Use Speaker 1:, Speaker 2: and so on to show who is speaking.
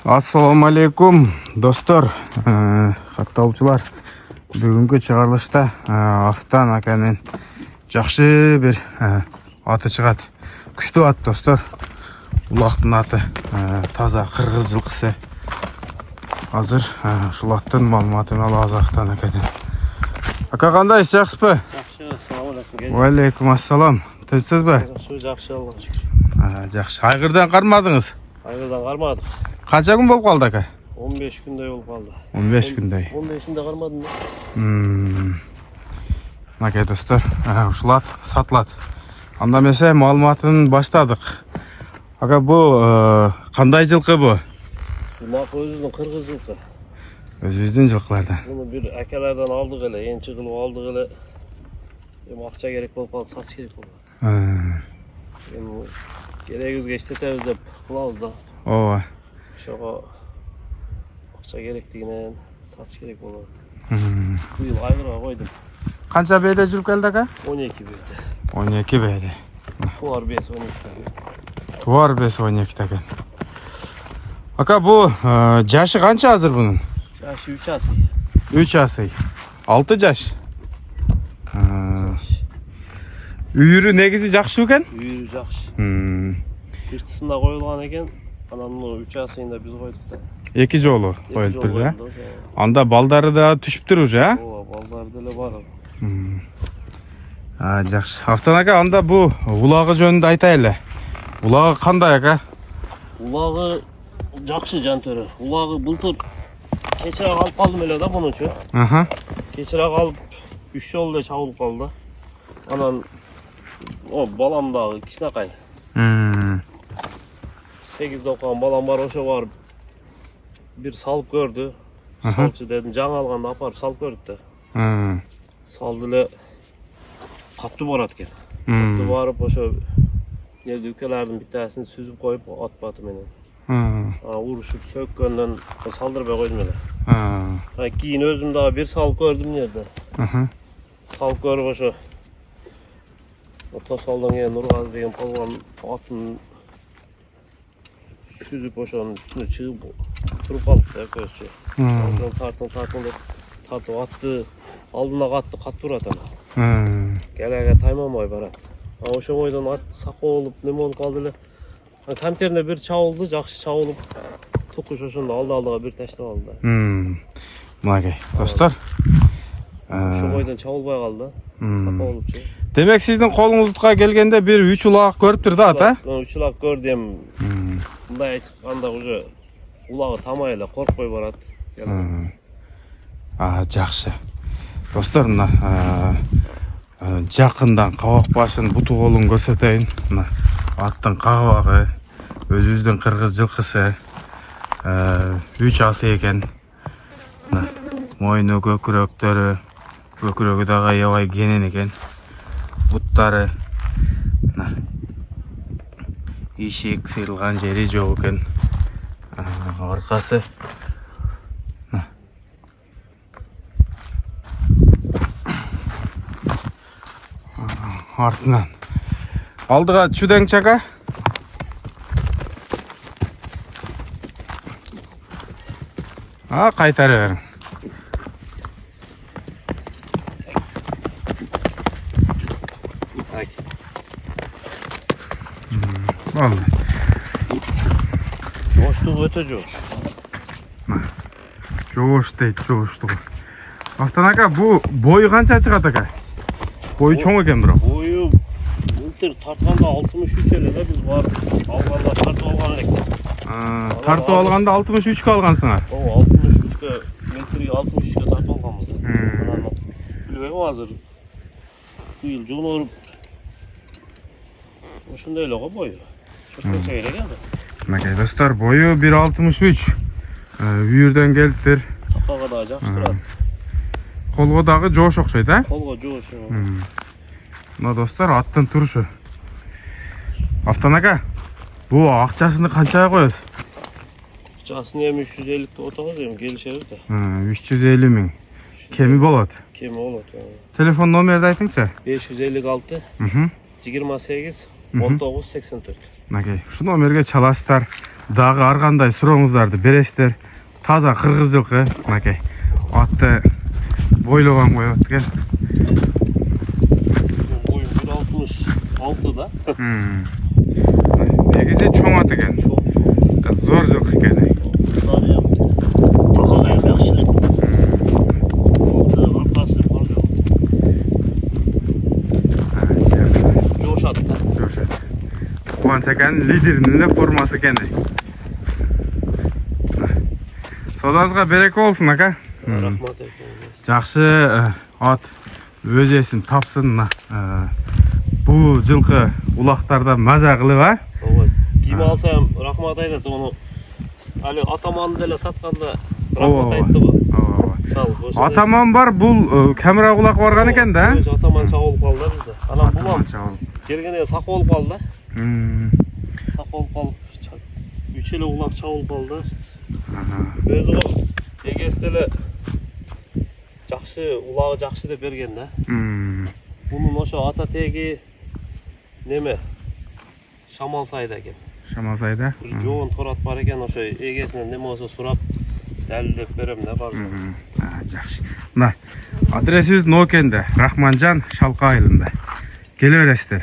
Speaker 1: Ассаламу алейкум, достор, катталуучулар. Бүгүнкү чыгарылышта Афтан аканын жакшы бир аты чыгат. Күчтүү ат, достор. Улактын аты таза кыргыз жылкысы. Азыр ушул аттын маалыматын алабыз Афтан акадан. Ака кандайсыз, жакшысызбы?
Speaker 2: Жакшы, ассаламу алейкум.
Speaker 1: Ва алейкум ассалам. Тынчсызбы?
Speaker 2: Жакшы, Аллага шүкүр.
Speaker 1: Жакшы. Айгырдан кармадыңыз?
Speaker 2: Айгырдан кармадык.
Speaker 1: Канча күн болуп калды ака?
Speaker 2: 15 күндөй болуп калды.
Speaker 1: 15 күндөй.
Speaker 2: 15-inde кармадым да.
Speaker 1: Мынакей достор, ушул ат сатылат. Анда эмесе маалыматын баштадык. Ака, бу кандай жылкы бу?
Speaker 2: Макы өзүнүн кыргыз жылкы.
Speaker 1: Өзүбүздүн жылкылардан.
Speaker 2: Буну бир акалардан алдык эле, энчи кылып алдык эле. Акча керек болуп калып, сатыш керек болду. Эми керегибизге иштетебиз деп кылабыз да.
Speaker 1: Ооба.
Speaker 2: Ошого акча керектигинен сатыш керек болот. Быйыл айгырга койдум.
Speaker 1: Канча бээде жүрүп келди ака?
Speaker 2: 12 бейде.
Speaker 1: 12 бээде.
Speaker 2: Туар бес 12.
Speaker 1: Туар бес 12 экен. Ака, бу жашы канча азыр бунун?
Speaker 2: Жашы 3 асый.
Speaker 1: 3 асый. 6 жаш. Үйүрү негизи жакшы экен?
Speaker 2: Үйүрү жакшы. Кыштысында коюлган экен. Анан 3 асыйында биз койдук да.
Speaker 1: 2 жолу коюлуптур да. Анда балдары да түшүптүр уже, а?
Speaker 2: Ооба, балдары деле бар.
Speaker 1: Жакшы. Афтан ака, анда бу улагы жөнүндө айтайлы. Улагы кандай ака?
Speaker 2: Улагы жакшы жантөрө. Улагы былтыр кечирээк алып калдым эле да мунучу. Кечирээк алып 3 жолу эле чабылып калды. Анан балам дагы кичинекай. 8-де окуган балам бар, ошо барып бир салып көрдү. Салчы дедим, жаңы алганда апарып салып көрдүк да. Салды эле каттуу барат экен. Каттуу барып ошо үкелердин биттесин сүзүп коюп ат баты менен. Урушуп сөккөндөн салдырбай койдум эле. Кийин өзүм дагы бир салып көрдүм жерде. Салып көрүп ошо Тосолдон кийин Нургазы деген полгон атын сүзүп ошонун үстүнө чыгып туруп калып да көзчү. Тартың деп тартып атты алдына каттуу урат ана. Келеге таймамай барат. Ошо бойдон ат сакоо болуп неме болуп калды эле. Камтерине бир чабылды, жакшы чабылып, тукуш ошондо алды-алдыга бир таштап алды да.
Speaker 1: Мынакей, достор.
Speaker 2: Ошо бойдон чабылбай калды, сакоо болупчу.
Speaker 1: Демек, сиздин колуңузга келгенде бир 3 улак көрүптүр да ат, а?
Speaker 2: 3 улак көрдүм. Мындай айтканда уже улагы тамай эле коркпой барат.
Speaker 1: Жакшы. Достор, мына жакындан кабак башын, буту колун көрсөтөйүн. Мына аттын кабагы, өзүбүздүн кыргыз жылкысы. 3 асы экен. Мына мойну, көкүрөктөрү, көкүрөгү дагы аябай кенен экен. Буттары, мына ишик сыйрылган жери жок экен. Аркасы артынан алдыга чүдең чака. Кайтары бериң. Болду.
Speaker 2: Жоштугу өтө жош.
Speaker 1: Жош дейт, жоштугу. Афтан ака, бу бою канча чыгат ака? Бою чоң экен бирок.
Speaker 2: Бою былтыр тартканда 63 эле да, биз барып алганда тартып алган элек.
Speaker 1: Тартып алганда 63 алгансыңар.
Speaker 2: 63-кө, метрге 63-кө тартып алганбыз. Анан билбейм азыр. Быйыл жонооруп ошондой эле го бою. Чөккөсө керек эле.
Speaker 1: Мынакей достор, бою 1.63. Үйүрдөн келиптир.
Speaker 2: Такага дагы жакшы турат.
Speaker 1: Колго дагы жоош окшойт, а?
Speaker 2: Колго жоош.
Speaker 1: Мына достор, аттын турушу. Афтан ака, бу акчасын канчага коесуз?
Speaker 2: Акчасын эми 350 деп отабыз, эми келишебиз да.
Speaker 1: 350 миң. Кеми болот.
Speaker 2: Кеми болот.
Speaker 1: Телефон номерди айтыңчы.
Speaker 2: 556 28 19 84.
Speaker 1: Мынакей, ушу номерге чаласыздар. Дагы ар кандай сурооңуздарды бересиздер. Таза кыргыз жылкы, мынакей. Атты бойлогон коёт экен.
Speaker 2: Boyum 1.66 da.
Speaker 1: Негизи чоң ат экен. Зор жылкы экен.
Speaker 2: Bunlar ya. Takılıyor yakışıklı. Arkası var ya. Coşadı da.
Speaker 1: Жошат. Кубанча экен лидеринин эле формасы экен. Содаңызга береке болсун, ака.
Speaker 2: Rahmat eylesin.
Speaker 1: Жакшы ат өз эсин тапсын. Бул жылкы улактарда маза кылып, а?
Speaker 2: Ооба. Ким алсам рахмат айтат onu. Али атаманды эле сатканда рахмат айтты го.
Speaker 1: Ооба. Атаман бар, бул камера кулак барган экен да?
Speaker 2: Өзү атаман чак болуп калды да бизде. Анан бул келгенде сак болуп калды да. Сак болуп калып, 3 эле улак чак болуп калды. Өзү го эгеси эле жакшы, улагы жакшы деп берген да. Bunun ошо ата теги неме? Шамал сайда экен.
Speaker 1: Шамал сайда?
Speaker 2: Бир жоон торат бар экен, ошо эгесинен неме болсо сурап далилдеп берем да бар.
Speaker 1: Жакшы. Мына адресибиз Ноокенде, Рахманжан Шалка айылында. Келе бересиздер.